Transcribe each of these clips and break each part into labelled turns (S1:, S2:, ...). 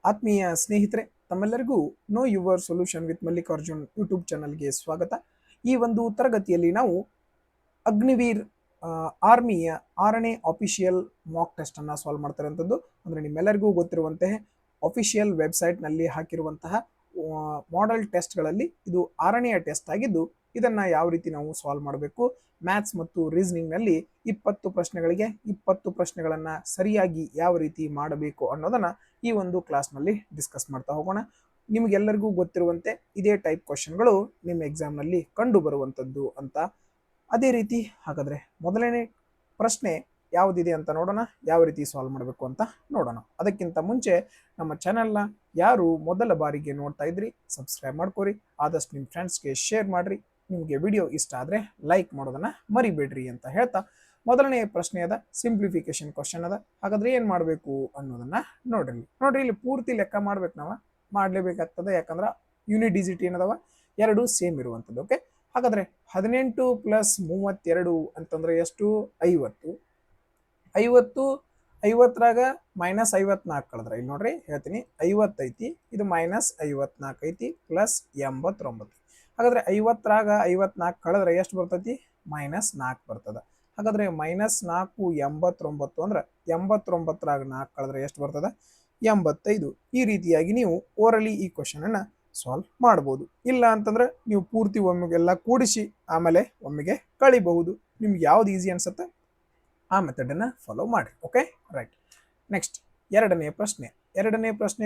S1: ಆತ್ಮೀಯ ಸ್ನೇಹಿತರೆ, ತಮ್ಮೆಲ್ಲರಿಗೂ know your solution with Mallikarjun YouTube ಚಾನಲ್ಗೆ ಸ್ವಾಗತ. ಈ ಒಂದು ತರಗತಿಯಲ್ಲಿ ನಾವು ಅಗ್ನಿವೀರ್ ಆರ್ಮಿಯ 6ನೇ ಅಫಿಷಿಯಲ್ ಮಾಕ್ ಟೆಸ್ಟ್ ಅನ್ನು ಸಾಲ್ವ್ ಮಾಡ್ತಾರಂಥದ್ದು. ಅಂದರೆ ನಿಮ್ಮೆಲ್ಲರಿಗೂ ಗೊತ್ತಿರುವಂತೆ ಅಫಿಷಿಯಲ್ ವೆಬ್ಸೈಟ್ನಲ್ಲಿ ಹಾಕಿರುವಂತಹ ಮಾಡೆಲ್ ಟೆಸ್ಟ್ಗಳಲ್ಲಿ ಇದು 6ನೆಯ ಟೆಸ್ಟ್ ಆಗಿದ್ದು, ಇದನ್ನು ಯಾವ ರೀತಿ ನಾವು ಸಾಲ್ವ್ ಮಾಡಬೇಕು, ಮ್ಯಾಥ್ಸ್ ಮತ್ತು ರೀಸನಿಂಗ್ನಲ್ಲಿ 20 ಪ್ರಶ್ನೆಗಳಿಗೆ 20 ಪ್ರಶ್ನೆಗಳನ್ನು ಸರಿಯಾಗಿ ಯಾವ ರೀತಿ ಮಾಡಬೇಕು ಅನ್ನೋದನ್ನು ಈ ಒಂದು ಕ್ಲಾಸ್ನಲ್ಲಿ ಡಿಸ್ಕಸ್ ಮಾಡ್ತಾ ಹೋಗೋಣ. ನಿಮಗೆಲ್ಲರಿಗೂ ಗೊತ್ತಿರುವಂತೆ ಇದೇ ಟೈಪ್ ಕ್ವಶನ್ಗಳು ನಿಮ್ಮ ಎಕ್ಸಾಮ್ನಲ್ಲಿ ಕಂಡು ಬರುವಂಥದ್ದು ಅಂತ. ಅದೇ ರೀತಿ ಹಾಗಾದರೆ ಮೊದಲನೇ ಪ್ರಶ್ನೆ ಯಾವುದಿದೆ ಅಂತ ನೋಡೋಣ, ಯಾವ ರೀತಿ ಸಾಲ್ವ್ ಮಾಡಬೇಕು ಅಂತ ನೋಡೋಣ. ಅದಕ್ಕಿಂತ ಮುಂಚೆ ನಮ್ಮ ಚಾನಲ್ನ ಯಾರು ಮೊದಲ ಬಾರಿಗೆ ನೋಡ್ತಾ ಇದ್ರಿ ಸಬ್ಸ್ಕ್ರೈಬ್ ಮಾಡ್ಕೊರಿ, ಆದಷ್ಟು ನಿಮ್ಮ ಫ್ರೆಂಡ್ಸ್ಗೆ ಶೇರ್ ಮಾಡಿರಿ, ನಿಮಗೆ ವಿಡಿಯೋ ಇಷ್ಟ ಆದರೆ ಲೈಕ್ ಮಾಡೋದನ್ನು ಮರಿಬೇಡ್ರಿ ಅಂತ ಹೇಳ್ತಾ ಮೊದಲನೇ ಪ್ರಶ್ನೆ ಅದ ಸಿಂಪ್ಲಿಫಿಕೇಶನ್ ಕ್ವಶನ್ ಅದ. ಹಾಗಾದ್ರೆ ಏನು ಮಾಡಬೇಕು ಅನ್ನೋದನ್ನ ನೋಡ್ರಿ ಇಲ್ಲಿ ಪೂರ್ತಿ ಲೆಕ್ಕ ಮಾಡ್ಬೇಕು, ನಾವು ಮಾಡಲೇಬೇಕಾಗ್ತದೆ. ಯಾಕಂದ್ರೆ ಯೂನಿಟ್ ಡಿಜಿಟ್ ಏನದವ, ಎರಡು ಸೇಮ್ ಇರುವಂಥದ್ದು. ಓಕೆ, ಹಾಗಾದ್ರೆ 18 + 32 ಅಂತಂದ್ರೆ ಎಷ್ಟು? 50. 50ರಾಗ -54 ಕಳೆದ್ರೆ ಇಲ್ಲಿ ನೋಡ್ರಿ ಹೇಳ್ತೀನಿ, 50 ಐತಿ, ಇದು -54 ಐತಿ, ಪ್ಲಸ್ 89. ಹಾಗಾದ್ರೆ 50ರಾಗ 54 ಕಳೆದ್ರೆ ಎಷ್ಟು ಬರ್ತೈತಿ? -4 ಬರ್ತದ. ಹಾಗಾದ್ರೆ -4 89 ಅಂದ್ರೆ 89ರಾಗ 4 ಕಳೆದ್ರೆ ಎಷ್ಟು ಬರ್ತದ? 85. ಈ ರೀತಿಯಾಗಿ ನೀವು ಓರಲಿ ಈ ಕ್ವಶನ್ ಅನ್ನ ಸಾಲ್ವ್ ಮಾಡಬಹುದು. ಇಲ್ಲ ಅಂತಂದ್ರೆ ನೀವು ಪೂರ್ತಿ ಒಮ್ಮೆಗೆಲ್ಲ ಕೂಡಿಸಿ ಆಮೇಲೆ ಒಮ್ಮೆಗೆ ಕಳಿಬಹುದು. ನಿಮ್ಗೆ ಯಾವ್ದು ಈಸಿ ಅನ್ಸುತ್ತೆ ಆ ಮೆಥಡ್ ಅನ್ನ ಫಾಲೋ ಮಾಡಿ. Okay, right. ನೆಕ್ಸ್ಟ್ ಎರಡನೇ ಪ್ರಶ್ನೆ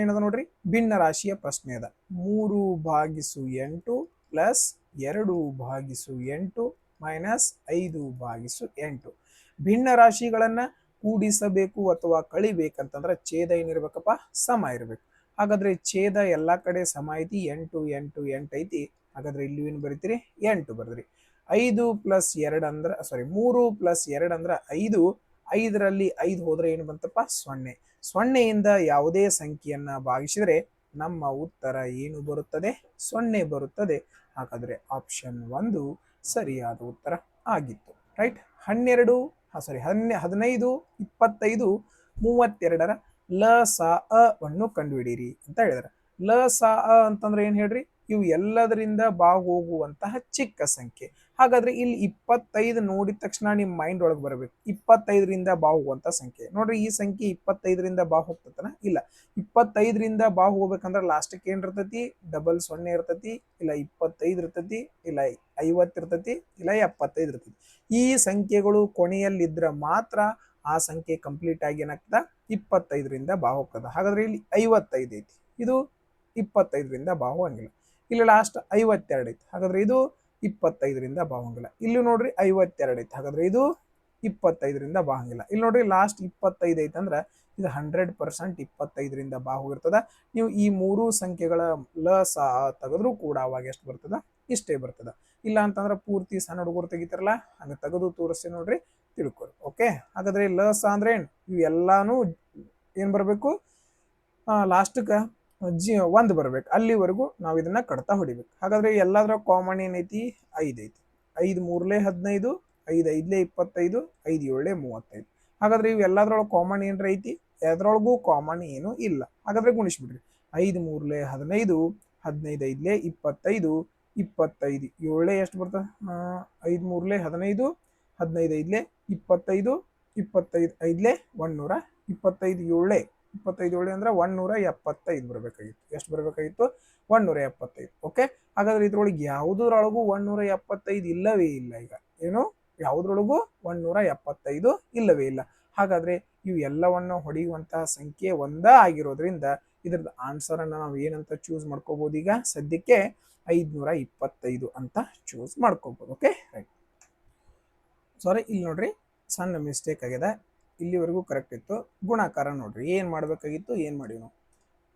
S1: ಏನದ ನೋಡ್ರಿ, ಭಿನ್ನ ರಾಶಿಯ ಪ್ರಶ್ನೆ ಅದ. 3/8 ಪ್ಲಸ್ 2/8 ಮೈನಸ್ 5/8. ಭಿನ್ನ ರಾಶಿಗಳನ್ನ ಕೂಡಿಸಬೇಕು ಅಥವಾ ಕಳಿಬೇಕಂತಂದ್ರೆ ಛೇದ ಏನಿರ್ಬೇಕಪ್ಪ? ಸಮ ಇರಬೇಕು. ಹಾಗಾದ್ರೆ ಛೇದ ಎಲ್ಲಾ ಕಡೆ ಸಮ ಐತಿ, 8 8 8 ಐತಿ. ಹಾಗಾದ್ರೆ ಇಲ್ಲಿ ಏನು ಬರೀತೀರಿ? 8 ಬರ್ದ್ರಿ. 5 + 2 ಅಂದ್ರೆ 3 + 2 ಅಂದ್ರೆ 5. 5ರಲ್ಲಿ 5 ಹೋದ್ರೆ ಏನು ಬಂತಪ್ಪ? 0. 0ಯಿಂದ ಯಾವುದೇ ಸಂಖ್ಯೆಯನ್ನ ಭಾಗಿಸಿದ್ರೆ ನಮ್ಮ ಉತ್ತರ ಏನು ಬರುತ್ತದೆ? 0 ಬರುತ್ತದೆ. ಹಾಗಾದ್ರೆ ಆಪ್ಷನ್ 1 ಸರಿಯಾದ ಉತ್ತರ ಆಗಿತ್ತು. ರೈಟ್. 15 25 32ರ ಲ ವನ್ನು ಕಂಡುಹಿಡಿಯಿರಿ ಅಂತ ಹೇಳಿದಾರೆ. ಲ ಅಂತಂದ್ರೆ ಏನ್ ಹೇಳ್ರಿ? ಇವು ಎಲ್ಲದರಿಂದ ಹೋಗುವಂತಹ ಚಿಕ್ಕ ಸಂಖ್ಯೆ. ಹಾಗಾದ್ರೆ ಇಲ್ಲಿ 25 ನೋಡಿದ ತಕ್ಷಣ ನಿಮ್ ಮೈಂಡ್ ಒಳಗೆ ಬರಬೇಕು, 25ರಿಂದ ಹೋಗುವಂತ ಸಂಖ್ಯೆ. ನೋಡ್ರಿ, ಈ ಸಂಖ್ಯೆ 25ರಿಂದ ಹೋಗ್ತತನ? ಇಲ್ಲ. 25ರಿಂದ ಹೋಗ್ಬೇಕಂದ್ರೆ ಲಾಸ್ಟಕ್ಕೆ ಏನ್ ಇರ್ತೈತಿ? ಡಬಲ್ 0 ಇರ್ತೈತಿ, ಇಲ್ಲ 25 ಇರ್ತೈತಿ, ಇಲ್ಲ 50 ಇರ್ತೈತಿ, ಇಲ್ಲ 75 ಇರ್ತೈತಿ. ಈ ಸಂಖ್ಯೆಗಳು ಕೊನೆಯಲ್ಲಿದ್ರ ಮಾತ್ರ ಆ ಸಂಖ್ಯೆ ಕಂಪ್ಲೀಟ್ ಆಗಿ ಏನಾಗ್ತದ? 25ರಿಂದ ಹೋಗ್ತದ. ಹಾಗಾದ್ರೆ ಇಲ್ಲಿ 55 ಐತಿ, ಇದು 25ರಿಂದ ಹೋಗಂಗಿಲ್ಲ. ಇಲ್ಲಿ ಲಾಸ್ಟ್ 52 ಐತಿ, ಹಾಗಾದ್ರೆ ಇದು 25ರಿಂದ ಹೋಗಂಗಿಲ್ಲ. ಇಲ್ಲಿ ನೋಡ್ರಿ 52 ಐತಿ, ಹಾಗಾದ್ರೆ ಇದು 25ರಿಂದ ಹೋಗಂಗಿಲ್ಲ. ಇಲ್ಲಿ ನೋಡ್ರಿ ಲಾಸ್ಟ್ 25 ಐತಿ ಅಂದ್ರೆ ಇದು 100% 25ರಿಂದ ಹೋಗಿರ್ತದ. ನೀವು ಈ ಮೂರು ಸಂಖ್ಯೆಗಳ ಲ ತೆಗೆದ್ರೂ ಕೂಡ ಅವಾಗ ಎಷ್ಟು ಬರ್ತದ? ಇಷ್ಟೇ ಬರ್ತದ. ಇಲ್ಲ ಅಂತಂದ್ರೆ ಪೂರ್ತಿ ಸಣ್ಣ ಹುಡುಗರು ತೆಗಿತಾರಲ್ಲ, ಹಂಗ ತೆಗೆದು ತೋರಿಸಿ ನೋಡ್ರಿ, ತಿಳ್ಕೊರಿ. ಓಕೆ, ಹಾಗಾದ್ರೆ ಲ ಅಂದ್ರೆ ಏನು? ಇವು ಎಲ್ಲಾನು ಏನ್ ಬರ್ಬೇಕು? ಲಾಸ್ಟ್ಕ 1 ಬರ್ಬೇಕು. ಅಲ್ಲಿವರೆಗೂ ನಾವು ಇದನ್ನ ಕಡ್ತಾ ಹೊಡಿಬೇಕು. ಹಾಗಾದ್ರೆ ಎಲ್ಲಾದ್ರ ಕಾಮನ್ ಏನೈತಿ? 5 ಐತಿ. 5 3 15, 5 5 25, 5 7 35. ಹಾಗಾದ್ರೆ ಇವು ಎಲ್ಲದ್ರೊಳಗೆ ಕಾಮನ್ ಏನ್ರ ಐತಿ? ಎದ್ರೊಳಗೂ ಕಾಮನ್ ಏನು ಇಲ್ಲ. ಹಾಗಾದ್ರೆ ಗುಣಿಸ್ಬಿಡ್ರಿ. 5 3 15, 15 5 25, 25 7 ಎಷ್ಟು ಬರ್ತದೆ? 5 3 15, 15 5 25, 25 5 100, 25 7 25 7 ಅಂದ್ರೆ 175 ಬರಬೇಕಾಗಿತ್ತು. ಎಷ್ಟು ಬರಬೇಕಾಗಿತ್ತು? 175. ಓಕೆ, ಹಾಗಾದ್ರೆ ಇದ್ರೊಳಗೆ ಯಾವುದ್ರೊಳಗೂ 175 ಇಲ್ಲವೇ ಇಲ್ಲ. ಈಗ ಏನು? ಯಾವುದ್ರೊಳಗೂ 175 ಇಲ್ಲವೇ ಇಲ್ಲ. ಹಾಗಾದ್ರೆ ಇವು ಎಲ್ಲವನ್ನ ಹೊಡೆಯುವಂತಹ ಸಂಖ್ಯೆ ಒಂದೇ ಆಗಿರೋದ್ರಿಂದ ಇದ್ರದ್ದು ಆನ್ಸರ್ ಅನ್ನ ನಾವು ಏನಂತ ಚೂಸ್ ಮಾಡ್ಕೋಬಹುದು? ಈಗ ಸದ್ಯಕ್ಕೆ 525 ಅಂತ ಚೂಸ್ ಮಾಡ್ಕೋಬಹುದು. Okay, right. ಸಾರಿ, ಇಲ್ಲಿ ನೋಡ್ರಿ ಸಣ್ಣ ಮಿಸ್ಟೇಕ್ ಆಗಿದೆ. ಇಲ್ಲಿವರೆಗೂ ಕರೆಕ್ಟ್ ಇತ್ತು. ಗುಣಾಕಾರ ನೋಡ್ರಿ ಏನ್ ಮಾಡ್ಬೇಕಾಗಿತ್ತು, ಏನ್ ಮಾಡಿವಿ ನಾವು?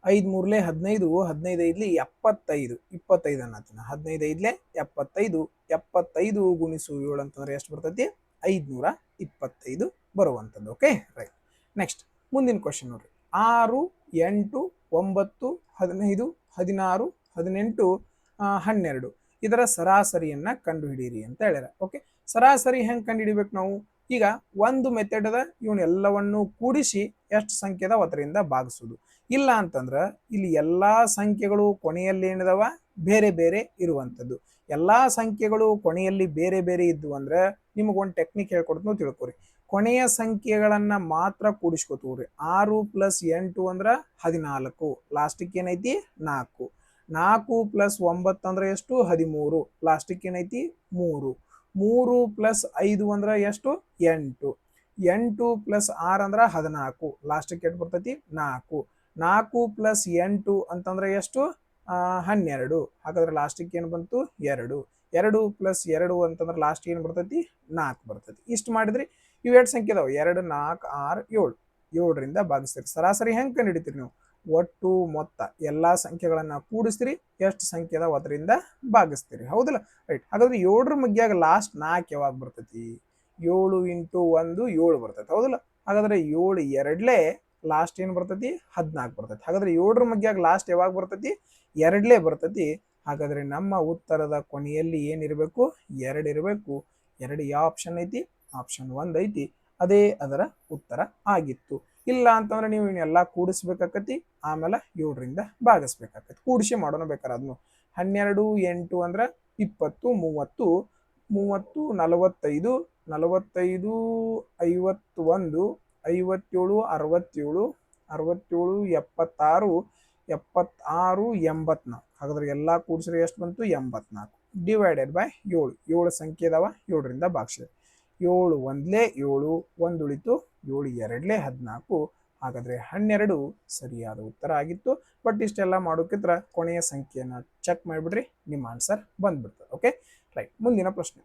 S1: 5 3 15, 15 5 75, 25 ಅನ್ನತ್ತಿನ 15 5 75, 75 ಗುಣಿಸು 7 ಅಂತಂದ್ರೆ ಎಷ್ಟು ಬರ್ತೈತಿ? 525 ಬರುವಂಥದ್ದು. Okay, right. ನೆಕ್ಸ್ಟ್ ಮುಂದಿನ ಕ್ವಶನ್ ನೋಡ್ರಿ. 6 8 9 15 16 18 12 ಇದರ ಸರಾಸರಿಯನ್ನ ಕಂಡುಹಿಡಿಯಿರಿ ಅಂತ ಹೇಳ್ಯಾರ. ಓಕೆ, ಸರಾಸರಿ ಹೆಂಗ್ ಕಂಡುಹಿಡಿಬೇಕು ನಾವು? ಈಗ ಒಂದು ಮೆಥಡ್ ಅದ, ಇವನ್ನೆಲ್ಲವನ್ನು ಕೂಡಿಸಿ ಎಷ್ಟು ಸಂಖ್ಯೆ ಅದಾವ ಅದರಿಂದ ಭಾಗಿಸೋದು. ಇಲ್ಲ ಅಂತಂದ್ರ ಇಲ್ಲಿ ಎಲ್ಲಾ ಸಂಖ್ಯೆಗಳು ಕೊನೆಯಲ್ಲಿ ಏನಿದಾವ ಬೇರೆ ಬೇರೆ ಇರುವಂತದ್ದು. ಎಲ್ಲಾ ಸಂಖ್ಯೆಗಳು ಕೊನೆಯಲ್ಲಿ ಬೇರೆ ಬೇರೆ ಇದ್ವು ಅಂದ್ರೆ ನಿಮಗೊಂದು ಟೆಕ್ನಿಕ್ ಹೇಳ್ಕೊಡ್ತೀನಿ ತಿಳ್ಕೊರಿ. ಕೊನೆಯ ಸಂಖ್ಯೆಗಳನ್ನ ಮಾತ್ರ ಕೂಡಿಸ್ಕೊತೀವ್ರಿ. 6 + 8 ಅಂದ್ರ 14, ಲಾಸ್ಟಿಕ್ ಏನೈತಿ 4. 4 + 9 ಅಂದ್ರೆ ಎಷ್ಟು 13, ಲಾಸ್ಟಿಕ್ ಏನೈತಿ 3. 3 + 5 ಅಂದ್ರೆ ಎಷ್ಟು 8. 8 + 6 ಅಂದ್ರೆ 14, ಲಾಸ್ಟಿಕ್ ಎಷ್ಟು ಬರ್ತೈತಿ 4. 4 + 8 ಅಂತಂದ್ರೆ ಎಷ್ಟು 12, ಹಾಗಾದ್ರೆ ಲಾಸ್ಟಿಕ್ ಏನು ಬಂತು 2. 2 + 2 ಅಂತಂದ್ರೆ ಲಾಸ್ಟ್ ಏನು ಬರ್ತೈತಿ 4 ಬರ್ತೈತಿ. ಇಷ್ಟು ಮಾಡಿದ್ರಿ ಇವು ಎರಡು ಸಂಖ್ಯೆ ಅದಾವ 2, 4, 6, 7. 7ರಿಂದ ಭಾಗಿಸ್ತೀರಿ. ಸರಾಸರಿ ಹೆಂಗೆ ಕಂಡು ಹಿಡಿತೀರಿ ನೀವು? ಒಟ್ಟು ಮೊತ್ತ ಎಲ್ಲಾ ಸಂಖ್ಯೆಗಳನ್ನ ಕೂಡಿಸ್ತೀರಿ, ಎಷ್ಟು ಸಂಖ್ಯೆ ಅದಾವ ಅದರಿಂದ ಭಾಗಿಸ್ತೀರಿ. ಹೌದಲ್ಲ? ರೈಟ್. ಹಾಗಾದ್ರೆ 7ರ ಮಗ್ಯಾಗ ಲಾಸ್ಟ್ 4 ಯಾವಾಗ ಬರ್ತೈತಿ? 7 × 1 7 ಬರ್ತೈತಿ. ಹೌದಲ್ಲ? ಹಾಗಾದ್ರೆ 7 ಎರಡ್ಲೆ ಲಾಸ್ಟ್ ಏನು ಬರ್ತೈತಿ 14 ಬರ್ತೈತಿ. ಹಾಗಾದ್ರೆ 7ರ ಮಗ್ಯಾಗ ಲಾಸ್ಟ್ ಯಾವಾಗ ಬರ್ತೈತಿ? ಎರಡ್ಲೆ ಬರ್ತೈತಿ. ಹಾಗಾದ್ರೆ ನಮ್ಮ ಉತ್ತರದ ಕೊನೆಯಲ್ಲಿ ಏನಿರಬೇಕು 2 ಇರಬೇಕು. 2 ಯಾವ ಆಪ್ಷನ್ ಐತಿ? ಆಪ್ಷನ್ 1 ಐತಿ. ಅದೇ ಅದರ ಉತ್ತರ ಆಗಿತ್ತು. ಇಲ್ಲ ಅಂತಂದ್ರೆ ನೀವು ಇವನ್ನೆಲ್ಲ ಕೂಡಿಸ್ಬೇಕಾಕತಿ, ಆಮೇಲೆ 7ರಿಂದ ಭಾಗಿಸ್ಬೇಕಾಕತಿ. ಕೂಡಿಸಿ ಮಾಡೋಣ ಬೇಕಾದ್ರೆ ಅದನ್ನು. 12 8 ಅಂದ್ರೆ 20 30 30 45 45 51 57 67 67 76 76 84. ಹಾಗಾದ್ರೆ ಎಲ್ಲ ಕೂಡಿಸಿದ್ರೆ ಎಷ್ಟು ಬಂತು 84 ಡಿವೈಡೆಡ್ ಬೈ 7. 7 ಸಂಖ್ಯೆ ಇದಾವ, 7ರಿಂದ ಭಾಗಿಸಿದೆ. 7 ಒಂದ್ಲೆ 7, 1 ಉಳಿತು. 7 ಎರಡ್ಲೆ 14. ಹಾಗಾದ್ರೆ 12 ಸರಿಯಾದ ಉತ್ತರ ಆಗಿತ್ತು. ಬಟ್ ಇಷ್ಟೆಲ್ಲ ಮಾಡೋಕ್ಕಿಂತ ಕೊನೆಯ ಸಂಖ್ಯೆಯನ್ನ ಚೆಕ್ ಮಾಡಿಬಿಡ್ರಿ, ನಿಮ್ಮ ಆನ್ಸರ್ ಬಂದ್ಬಿಡ್ತದೆ. Okay right. ಮುಂದಿನ ಪ್ರಶ್ನೆ.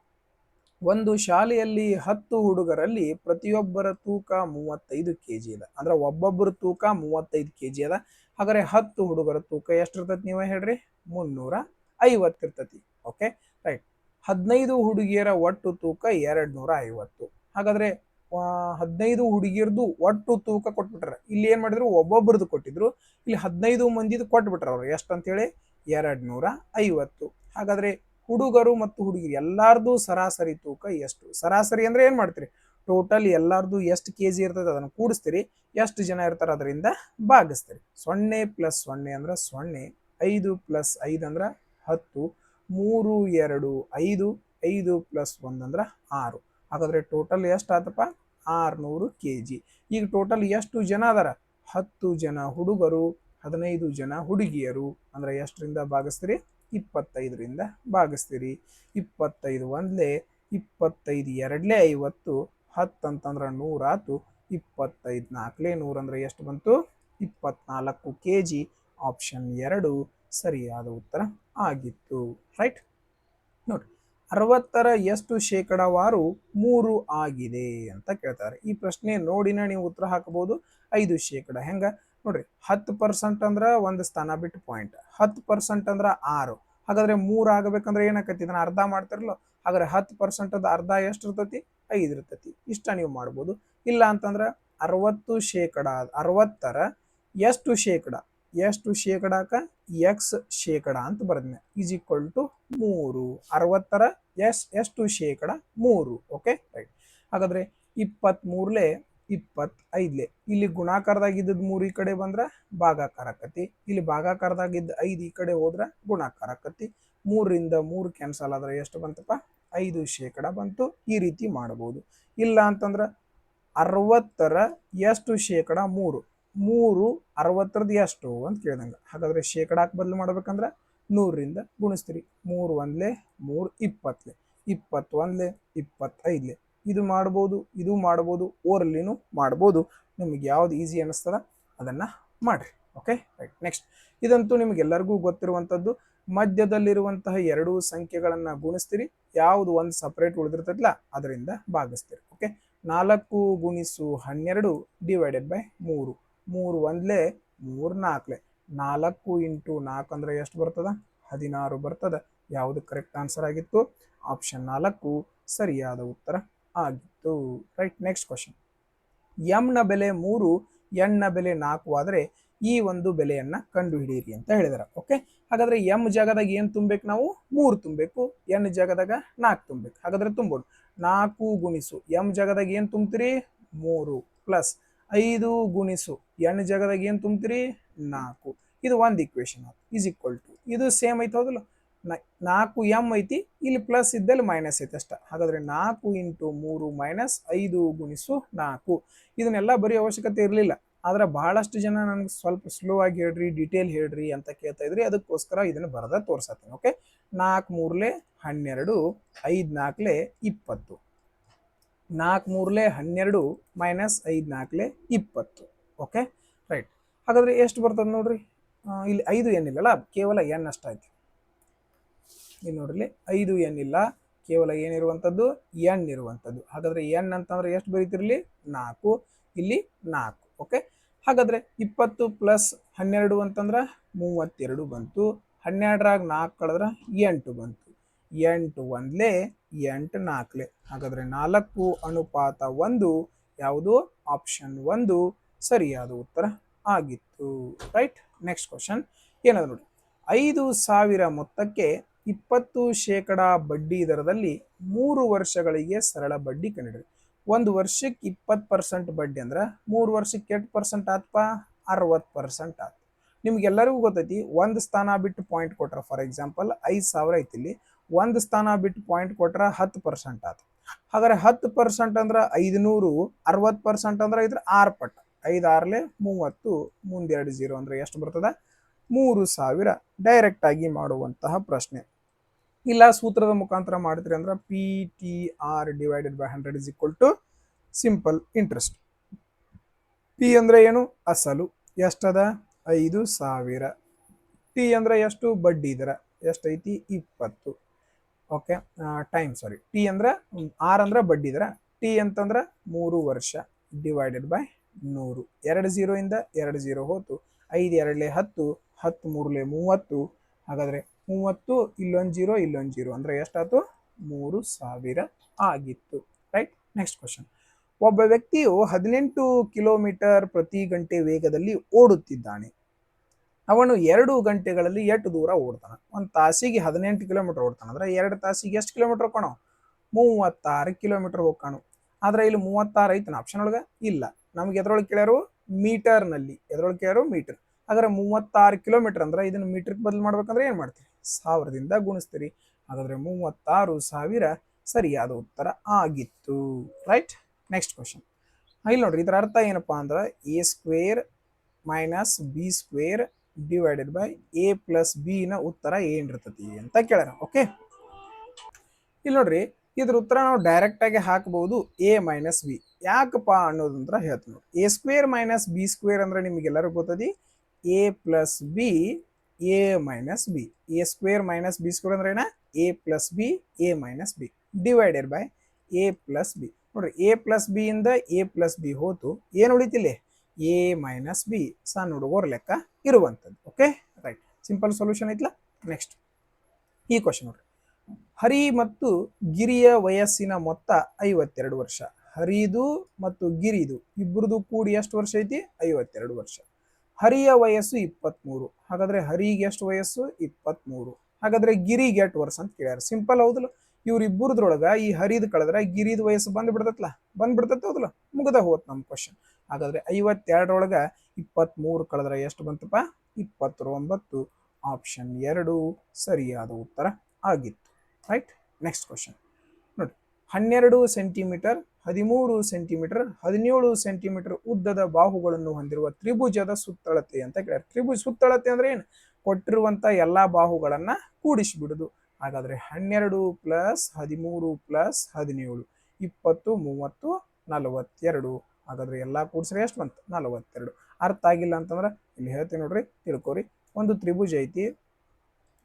S1: ಒಂದು ಶಾಲೆಯಲ್ಲಿ 10 ಹುಡುಗರಲ್ಲಿ ಪ್ರತಿಯೊಬ್ಬರ ತೂಕ 35 kg ಅದ. ಅಂದ್ರೆ ಒಬ್ಬೊಬ್ಬರ ತೂಕ 35 kg ಅದ. ಹಾಗಾದ್ರೆ 10 ಹುಡುಗರ ತೂಕ ಎಷ್ಟಿರ್ತೈತಿ ನೀವೇ ಹೇಳ್ರಿ? 350 ಇರ್ತೈತಿ. Okay right. 15 ಹುಡುಗಿಯರ ಒಟ್ಟು ತೂಕ 250. ಹಾಗಾದ್ರೆ 15 ಹುಡುಗಿಯರದು ಒಟ್ಟು ತೂಕ ಕೊಟ್ಬಿಟ್ರ. ಇಲ್ಲಿ ಏನ್ ಮಾಡಿದ್ರು ಒಬ್ಬೊಬ್ಬರದು ಕೊಟ್ಟಿದ್ರು, ಇಲ್ಲಿ 15 ಮಂದಿದು ಕೊಟ್ಬಿಟ್ರ ಅವ್ರು. ಎಷ್ಟಂತ ಹೇಳಿ 250. ಹಾಗಾದ್ರೆ ಹುಡುಗರು ಮತ್ತು ಹುಡುಗಿರು ಎಲ್ಲಾರ್ದು ಸರಾಸರಿ ತೂಕ ಎಷ್ಟು? ಸರಾಸರಿ ಅಂದ್ರೆ ಏನ್ ಮಾಡ್ತೀರಿ? ಟೋಟಲ್ ಎಲ್ಲಾರ್ದು ಎಷ್ಟು ಕೆಜಿ ಇರ್ತದೆ ಅದನ್ನ ಕೂಡಿಸ್ತೀರಿ, ಎಷ್ಟು ಜನ ಇರ್ತಾರ ಅದರಿಂದ ಭಾಗಿಸ್ತೀರಿ. 0 + 0 ಅಂದ್ರೆ 0, 5 + 5 ಅಂದ್ರೆ 10, 3 2 5, 5 + 1 ಅಂದ್ರೆ 6. ಹಾಗಾದ್ರೆ ಟೋಟಲ್ ಎಷ್ಟು ಆತಪ್ಪ? 600 kg. ಈಗ ಟೋಟಲ್ ಎಷ್ಟು ಜನ ಅದಾರ? 10 ಜನ ಹುಡುಗರು, 15 ಜನ ಹುಡುಗಿಯರು. ಅಂದ್ರೆ ಎಷ್ಟರಿಂದ ಭಾಗಿಸ್ತೀರಿ? 25ರಿಂದ ಭಾಗಿಸ್ತೀರಿ. 25 ಒಂದ್ಲೆ 25 ಎರಡ್ಲೆ 50, 10 ಅಂತಂದ್ರೆ 100 ಆತು. 25 4ಲೆ 100 ಅಂದ್ರೆ ಎಷ್ಟು ಬಂತು? 24 kg. ಆಪ್ಷನ್ 2 ಸರಿಯಾದ ಉತ್ತರ ಆಗಿತ್ತು. ರೈಟ್. ನೋಡ್ರಿ, 60ರ ಎಷ್ಟು ಶೇಕಡಾವಾರು 3 ಆಗಿದೆ ಅಂತ ಕೇಳ್ತಾರೆ. ಈ ಪ್ರಶ್ನೆ ನೋಡಿನ ನೀವು ಉತ್ತರ ಹಾಕಬಹುದು. 5% ಹೆಂಗ ನೋಡ್ರಿ, 10% ಅಂದ್ರ ಒಂದು ಸ್ಥಾನ ಬಿಟ್ಟು ಪಾಯಿಂಟ್, 10% ಅಂದ್ರ 6. ಹಾಗಾದ್ರೆ 3 ಆಗಬೇಕಂದ್ರೆ ಏನಾಕತಿ? ಇದನ್ನ ಅರ್ಧ ಮಾಡ್ತಿರಲ್ಲ. ಹಾಗಾದ್ರೆ 10% ಅರ್ಧ ಎಷ್ಟು ಇರ್ತೈತಿ? 5 ಇರ್ತೈತಿ. ಇಷ್ಟ ನೀವು ಮಾಡ್ಬೋದು. ಇಲ್ಲ ಅಂತಂದ್ರ 60%, 60ರ ಎಷ್ಟು ಶೇಕಡ? ಎಷ್ಟು ಶೇಕಡಾಕ ಎಕ್ಸ್ ಶೇಕಡ ಅಂತ ಬರೆದ್ನೆ ಈಸ್ ಈಕ್ವಲ್ ಟು 3. 60ರ ಎಷ್ಟು ಶೇಕಡ? 3. Okay right. ಹಾಗಾದ್ರೆ 23ಲೆ 25ಲೆ ಇಲ್ಲಿ ಗುಣಾಕಾರದಾಗಿದ್ದ 3 ಈ ಕಡೆ ಬಂದ್ರ ಭಾಗಾಕಾರ ಆಕತಿ. ಇಲ್ಲಿ ಭಾಗಾಕಾರದಾಗಿದ್ದ 5 ಈ ಕಡೆ ಹೋದ್ರ ಗುಣಾಕಾರ ಆಕತಿ. 3ರಿಂದ 3 ಕ್ಯಾನ್ಸಲ್ ಆದ್ರೆ ಎಷ್ಟು ಬಂತಪ್ಪ? 5% ಬಂತು. ಈ ರೀತಿ ಮಾಡಬಹುದು. ಇಲ್ಲ ಅಂತಂದ್ರ 60ರ ಎಷ್ಟು ಶೇಕಡ? 3. 3 60ರದ್ದು ಎಷ್ಟು ಅಂತ ಕೇಳಿದಂಗ. ಹಾಗಾದ್ರೆ ಶೇಕಡಾಕ್ ಬದಲು ಮಾಡ್ಬೇಕಂದ್ರ 100ರಿಂದ ಗುಣಿಸ್ತೀರಿ. 3 ಒಂದ್ಲೆ 3, 20ಲೆ 21ಲೆ 25ಲೆ. ಇದು ಮಾಡ್ಬೋದು, ಇದು ಮಾಡ್ಬೋದು, ಓರಲ್ಲಿನೂ ಮಾಡ್ಬೋದು. ನಿಮ್ಗೆ ಯಾವ್ದು ಈಸಿ ಅನಿಸ್ತದ ಅದನ್ನ ಮಾಡ್ರಿ. Okay right. ನೆಕ್ಸ್ಟ್, ಇದಂತೂ ನಿಮ್ಗೆಲ್ಲರಿಗೂ ಗೊತ್ತಿರುವಂಥದ್ದು. ಮಧ್ಯದಲ್ಲಿರುವಂತಹ 2 ಸಂಖ್ಯೆಗಳನ್ನ ಗುಣಿಸ್ತೀರಿ, ಯಾವುದು ಒಂದು ಸಪರೇಟ್ ಉಳಿದಿರ್ತೈತಲ್ಲ ಅದರಿಂದ ಭಾಗಿಸ್ತೀರಿ. Okay, 4 × 12 divided by 3. 3 ಒಂದ್ಲೆ 3 4ಲೆ. 4 × 4 ಅಂದ್ರೆ ಎಷ್ಟು ಬರ್ತದ? 16 ಬರ್ತದ. ಯಾವುದು ಕರೆಕ್ಟ್ ಆನ್ಸರ್ ಆಗಿತ್ತು? ಆಪ್ಷನ್ 4 ಸರಿಯಾದ ಉತ್ತರ ಆಗಿತ್ತು. ರೈಟ್. Next question. ಎಂ ನ ಬೆಲೆ 3, ಎನ್ ನ ಬೆಲೆ 4 ಆದರೆ ಈ ಒಂದು ಬೆಲೆಯನ್ನ ಕಂಡುಹಿಡಿಯಿರಿ ಅಂತ ಹೇಳಿದಾರೆ. ಓಕೆ, ಹಾಗಾದ್ರೆ ಎಂ ಜಾಗದಾಗ ಏನ್ ತುಂಬಬೇಕು ನಾವು? 3 ತುಂಬಬೇಕು. ಎನ್ ಜಾಗದಾಗ 4 ತುಂಬಬೇಕು. ಹಾಗಾದ್ರೆ ತುಂಬೋಣ. 4 ಗುಣಿಸು ಎಂ ಜಾಗದಾಗ ಏನ್ ತುಂಬ್ತೀರಿ? 3 ಪ್ಲಸ್ 5 ಗುಣಿಸು ಎನ್ ಜಾಗದಾಗ ಏನ್ ತುಂಬ್ತೀರಿ? 4. ಇದು ಒಂದು ಇಕ್ವೇಶನ್ ಈಸ್ ಈಕ್ವಲ್ ಟು ಇದು ಸೇಮ್ ಐತೆ ಹೌದಲ್ಲ, 4 ಎಂ ಐತಿ, ಇಲ್ಲಿ ಪ್ಲಸ್ ಇದ್ದಲ್ಲಿ ಮೈನಸ್ ಐತೆ ಅಷ್ಟ. ಹಾಗಾದ್ರೆ 4 ಇಂಟು 3 ಮೈನಸ್ 5 ಗುಣಿಸು 4. ಇದನ್ನೆಲ್ಲ ಬರೀ ಅವಶ್ಯಕತೆ ಇರಲಿಲ್ಲ, ಆದ್ರೆ ಬಹಳಷ್ಟು ಜನ ನನಗೆ ಸ್ವಲ್ಪ ಸ್ಲೋ ಆಗಿ ಹೇಳ್ರಿ, ಡೀಟೇಲ್ ಹೇಳ್ರಿ ಅಂತ ಕೇಳ್ತಾ ಇದ್ರಿ. ಅದಕ್ಕೋಸ್ಕರ ಇದನ್ನು ಬರದ ತೋರ್ಸತ್ತೀನಿ. ಓಕೆ, 4 ಮೂರ್ಲೆ 12, 5 4 20. 4 ಮೂರ್ಲೆ 12 ಮೈನಸ್ 5 4 20. Okay right. ಹಾಗಾದ್ರೆ ಎಷ್ಟು ಬರ್ತದೆ ನೋಡ್ರಿ? ಇಲ್ಲಿ 5 ಎನ್ ಇಲ್ಲಲ್ಲ, ಕೇವಲ ಎನ್ ಅಷ್ಟಾಯ್ತು. ಇಲ್ಲಿ ನೋಡ್ರಿ, 5 ಎನ್ ಇಲ್ಲ, ಕೇವಲ ಏನಿರುವಂಥದ್ದು? ಎನ್ ಇರುವಂಥದ್ದು. ಹಾಗಾದ್ರೆ ಎನ್ ಅಂತಂದ್ರೆ ಎಷ್ಟು ಬರೀತಿರ್ಲಿ? 4. ಇಲ್ಲಿ 4. ಓಕೆ, ಹಾಗಾದ್ರೆ 20 ಪ್ಲಸ್ 12 ಅಂತಂದ್ರೆ 32 ಬಂತು. 12ರಾಗ 4 ಕಳೆದ್ರೆ 8 ಬಂತು. 8 ಒಂದ್ಲೆ 8 4. ಹಾಗಾದ್ರೆ 4:1 ಯಾವುದು? ಆಪ್ಷನ್ 1 ಸರಿಯಾದ ಉತ್ತರ ಆಗಿತ್ತು. ರೈಟ್. ನೆಕ್ಸ್ಟ್ ಕ್ವಶನ್ ಏನದ ನೋಡಿ. 5,000 ಮೊತ್ತಕ್ಕೆ 20% ಬಡ್ಡಿ ದರದಲ್ಲಿ 3 ವರ್ಷಗಳಿಗೆ ಸರಳ ಬಡ್ಡಿ ಕಂಡಿಡ್ರಿ. ಒಂದು ವರ್ಷಕ್ಕೆ 20% ಬಡ್ಡಿ ಅಂದ್ರೆ 3 ವರ್ಷಕ್ಕೆ ಎಷ್ಟು ಪರ್ಸೆಂಟ್ ಆತ್ಪ? 60% ಆತ್. ನಿಮ್ಗೆಲ್ಲರಿಗೂ ಗೊತ್ತೈತಿ, ಒಂದು ಸ್ಥಾನ ಬಿಟ್ಟು ಪಾಯಿಂಟ್ ಕೊಟ್ರ, ಫಾರ್ ಎಕ್ಸಾಂಪಲ್ 5,000 ಐತಿ, ಇಲ್ಲಿ ಒಂದು ಸ್ಥಾನ ಬಿಟ್ಟು ಪಾಯಿಂಟ್ ಕೊಟ್ರ 10% ಆತ. ಹಾಗಾದ್ರೆ 10% ಅಂದ್ರೆ 500, 60% ಅಂದ್ರೆ ಇದ್ರ 6 ಪಟ್ಟು. 5 6 30, ಮುಂದೆ 2 0 ಅಂದ್ರೆ ಎಷ್ಟು ಬರ್ತದ? 3,000. ಡೈರೆಕ್ಟ್ ಆಗಿ ಮಾಡುವಂತಹ ಪ್ರಶ್ನೆ. ಇಲ್ಲ ಸೂತ್ರದ ಮುಖಾಂತರ ಮಾಡ್ತೀರಿ ಅಂದ್ರೆ PTR divided by 100 is equal to simple interest. P ಅಂದ್ರೆ ಏನು? ಅಸಲು. ಎಷ್ಟದ? 5,000. ಟಿ ಅಂದ್ರೆ ಎಷ್ಟು? ಬಡ್ಡಿ ದರ. ಎಷ್ಟೈತಿ? 20. ಓಕೆ, ಟೈಮ್ ಸಾರಿ. ಟಿ ಅಂದ್ರೆ ಆರ್ ಅಂದ್ರೆ ಬಡ್ಡಿ ದರ, ಟಿ ಅಂತಂದ್ರೆ 3 ವರ್ಷ ಡಿವೈಡೆಡ್ ಬೈ 100. 2 0 ಇಂದ 2 0 ಹೋತು. 5 2 10, 10 3 30. ಹಾಗಾದ್ರೆ 30, ಇಲ್ಲೊಂದು 0 ಇಲ್ಲೊಂದು 0 ಅಂದ್ರೆ ಎಷ್ಟಾಯ್ತು? 3,000 ಆಗಿತ್ತು. ರೈಟ್. Next question. ಒಬ್ಬ ವ್ಯಕ್ತಿಯು 18 ಕಿಲೋಮೀಟರ್ ಪ್ರತಿ ಗಂಟೆ ವೇಗದಲ್ಲಿ ಓಡುತ್ತಿದ್ದಾನೆ. ಅವನು 2 ಗಂಟೆಗಳಲ್ಲಿ ಎಷ್ಟು ದೂರ ಓಡ್ತಾನೆ? ಒಂದು ತಾಸಿಗೆ 18 ಕಿಲೋಮೀಟರ್ ಓಡ್ತಾನೆ ಅಂದ್ರೆ 2 ತಾಸಿಗೆ ಎಷ್ಟು ಕಿಲೋಮೀಟರ್ ಹೋಗೋಣ? 36 ಕಿಲೋಮೀಟರ್ ಹೋಗ್ಕಾನು. ಆದ್ರೆ ಇಲ್ಲಿ 36 ಐತನ ಆಪ್ಷನ್ ಒಳಗೆ? ಇಲ್ಲ. ನಮ್ಗೆ ಎದ್ರೊಳಗೆ ಕೇಳ್ಯಾರು? ಮೀಟರ್ನಲ್ಲಿ. ಎದ್ರೊಳಗೆ ಕೇಳ್ಯಾರು? ಮೀಟರ್. ಹಾಗಾದ್ರೆ 36 ಕಿಲೋಮೀಟರ್ ಅಂದ್ರೆ ಇದನ್ನ ಮೀಟರ್ಗೆ ಬದಲು ಮಾಡ್ಬೇಕಂದ್ರೆ ಏನ್ ಮಾಡ್ತೀರಿ? 1000ದಿಂದ ಗುಣಿಸ್ತೀರಿ. ಹಾಗಾದ್ರೆ 36,000 ಸರಿಯಾದ ಉತ್ತರ ಆಗಿತ್ತು. ರೈಟ್. Next question. ಇಲ್ಲಿ ನೋಡ್ರಿ, ಇದರ ಅರ್ಥ ಏನಪ್ಪಾ ಅಂದ್ರೆ A² minus B² divided by A plus B ನ ಉತ್ತರ ಏನಿರ್ತತಿ ಅಂತ ಕೇಳ್ಯಾರ. ಓಕೆ, ಇಲ್ಲಿ ನೋಡ್ರಿ, ಇದ್ರ ಉತ್ತರ ನಾವು ಡೈರೆಕ್ಟ್ ಆಗಿ ಹಾಕಬಹುದು A ಮೈನಸ್ ಬಿ. ಯಾಕಪ್ಪ ಅನ್ನೋದಂತ್ರ ಹೇಳ್ತೀನಿ. A² ಮೈನಸ್ B² ಅಂದ್ರೆ ನಿಮಗೆಲ್ಲರಿಗೂ ಗೊತ್ತದಿ A plus B A minus B. A² minus B² ಅಂದ್ರೆ ಏನ? A plus B A minus B divided by A plus B. ನೋಡ್ರಿ, A ಪ್ಲಸ್ ಬಿ ಇಂದ A ಪ್ಲಸ್ ಬಿ ಹೋತು, ಏನು ಉಳಿತಿಲ್ಲ? A minus B. ಸಣ್ಣ ಹುಡುಗರ ಲೆಕ್ಕ ಇರುವಂಥದ್ದು. Okay right. ಸಿಂಪಲ್ ಸೊಲ್ಯೂಷನ್ ಐತ್ಲಾ? ನೆಕ್ಸ್ಟ್ ಈ ಕ್ವಶನ್ ನೋಡ್ರಿ. ಹರಿ ಮತ್ತು ಗಿರಿಯ ವಯಸ್ಸಿನ ಮೊತ್ತ 52 ವರ್ಷ. ಹರಿದು ಮತ್ತು ಗಿರಿದು ಇಬ್ಬರದು ಕೂಡಿ ಎಷ್ಟು ವರ್ಷ ಐತಿ? 52 ವರ್ಷ. ಹರಿಯ ವಯಸ್ಸು 23. ಹಾಗಾದ್ರೆ ಹರಿಗೆ ಎಷ್ಟು ವಯಸ್ಸು? 23. ಹಾಗಾದ್ರೆ ಗಿರಿಗೆ ಎಷ್ಟು ವರ್ಷ ಅಂತ ಕೇಳ್ಯಾರ. ಸಿಂಪಲ್ ಹೌದಲ್ಲ? ಇವ್ರಿಬ್ಬರದ್ರೊಳಗ ಈ ಹರಿದು ಕಳೆದ್ರೆ ಗಿರಿದ ವಯಸ್ಸು ಬಂದ್ಬಿಡ್ತತ್ಲ? ಬಂದ್ಬಿಡ್ತತ್ ಹೌದಲ್ಲ? ಮುಗ್ದ ಹೋತ್ ನಮ್ಮ ಕ್ವಶನ್. ಹಾಗಾದ್ರೆ 52ರೊಳಗ 23 ಕಳೆದ್ರೆ ಎಷ್ಟು ಬಂತಪ್ಪ? 29. ಆಪ್ಷನ್ 2 ಸರಿಯಾದ ಉತ್ತರ ಆಗಿತ್ತು. ರೈಟ್. ನೆಕ್ಸ್ಟ್ ಕ್ವಶನ್ ನೋಡಿ. 12 ಸೆಂಟಿಮೀಟರ್, 13 ಸೆಂಟಿಮೀಟರ್, 17 ಸೆಂಟಿಮೀಟರ್ ಉದ್ದದ ಬಾಹುಗಳನ್ನು ಹೊಂದಿರುವ ತ್ರಿಭುಜದ ಸುತ್ತಳತೆ ಅಂತ ಕೇಳ್ಯಾರ. ತ್ರಿಭುಜ ಸುತ್ತಳತೆ ಅಂದ್ರೆ ಏನು? ಕೊಟ್ಟಿರುವಂತ ಎಲ್ಲಾ ಬಾಹುಗಳನ್ನ ಕೂಡಿಸಿಬಿಡುದು. ಹಾಗಾದ್ರೆ 12 ಪ್ಲಸ್ 13 ಪ್ಲಸ್ 17 20 30 42. ಹಾಗಾದ್ರೆ ಎಲ್ಲಾ ಕೂಡಿಸ್ರೆ ಎಷ್ಟು ಬಂತು? 42. ಅರ್ಥ ಆಗಿಲ್ಲ ಅಂತಂದ್ರೆ ಇಲ್ಲಿ ಹೇಳ್ತೀನಿ ನೋಡ್ರಿ, ತಿಳ್ಕೊರಿ. ಒಂದು ತ್ರಿಭುಜ ಐತಿ.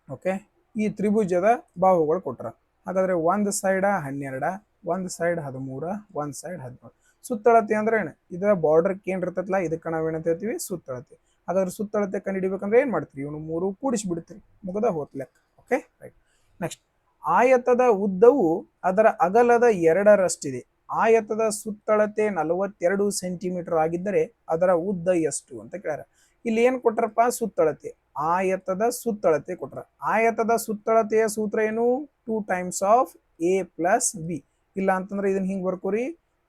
S1: ಓಕೆ, ಈ ತ್ರಿಭುಜದ ಬಾಹುಗಳು ಕೊಟ್ರ. ಹಾಗಾದ್ರೆ ಒಂದು ಸೈಡ್ 12, ಒಂದು ಸೈಡ್ 13, ಒಂದು ಸೈಡ್ 17. ಸುತ್ತಳತೆ ಅಂದ್ರೆ ಏನು? ಇದ ಬಾರ್ಡರ್ ಏನ್ ಇರ್ತೈತಲ್ಲ, ಇದಕ್ಕೆ ನಾವೇನಂತ ಹೇಳ್ತೀವಿ? ಸುತ್ತಳತೆ. ಹಾಗಾದ್ರೆ ಸುತ್ತಳತೆ ಕಂಡುಹಿಡಿಬೇಕಂದ್ರೆ ಏನ್ ಮಾಡ್ತೀರಿ? ಇವನು 3 ಕೂಡಿಸಿ ಬಿಡ್ತೀರಿ. ಮುಗದ ಹೋತ್ ಲೆಕ್ಕ. Okay right. ನೆಕ್ಸ್ಟ್. ಆಯತದ ಉದ್ದವು ಅದರ ಅಗಲದ 2ರಷ್ಟಿದೆ. ಆಯತದ ಸುತ್ತಳತೆ 42 ಸೆಂಟಿಮೀಟರ್ ಆಗಿದ್ದರೆ ಅದರ ಉದ್ದ ಎಷ್ಟು ಅಂತ ಕೇಳ್ಯಾರ. ಇಲ್ಲಿ ಏನ್ ಕೊಟ್ರಪ್ಪ? ಸುತ್ತಳತೆ, ಆಯತದ ಸುತ್ತಳತೆ ಕೊಟ್ರ. ಆಯತದ ಸುತ್ತಳತೆಯ ಸೂತ್ರ ಏನು? 2 times of A plus B. ಇಲ್ಲ ಅಂತಂದ್ರೆ ಇದನ್ನ ಹಿಂಗ್ ಬರ್ಕೋರಿ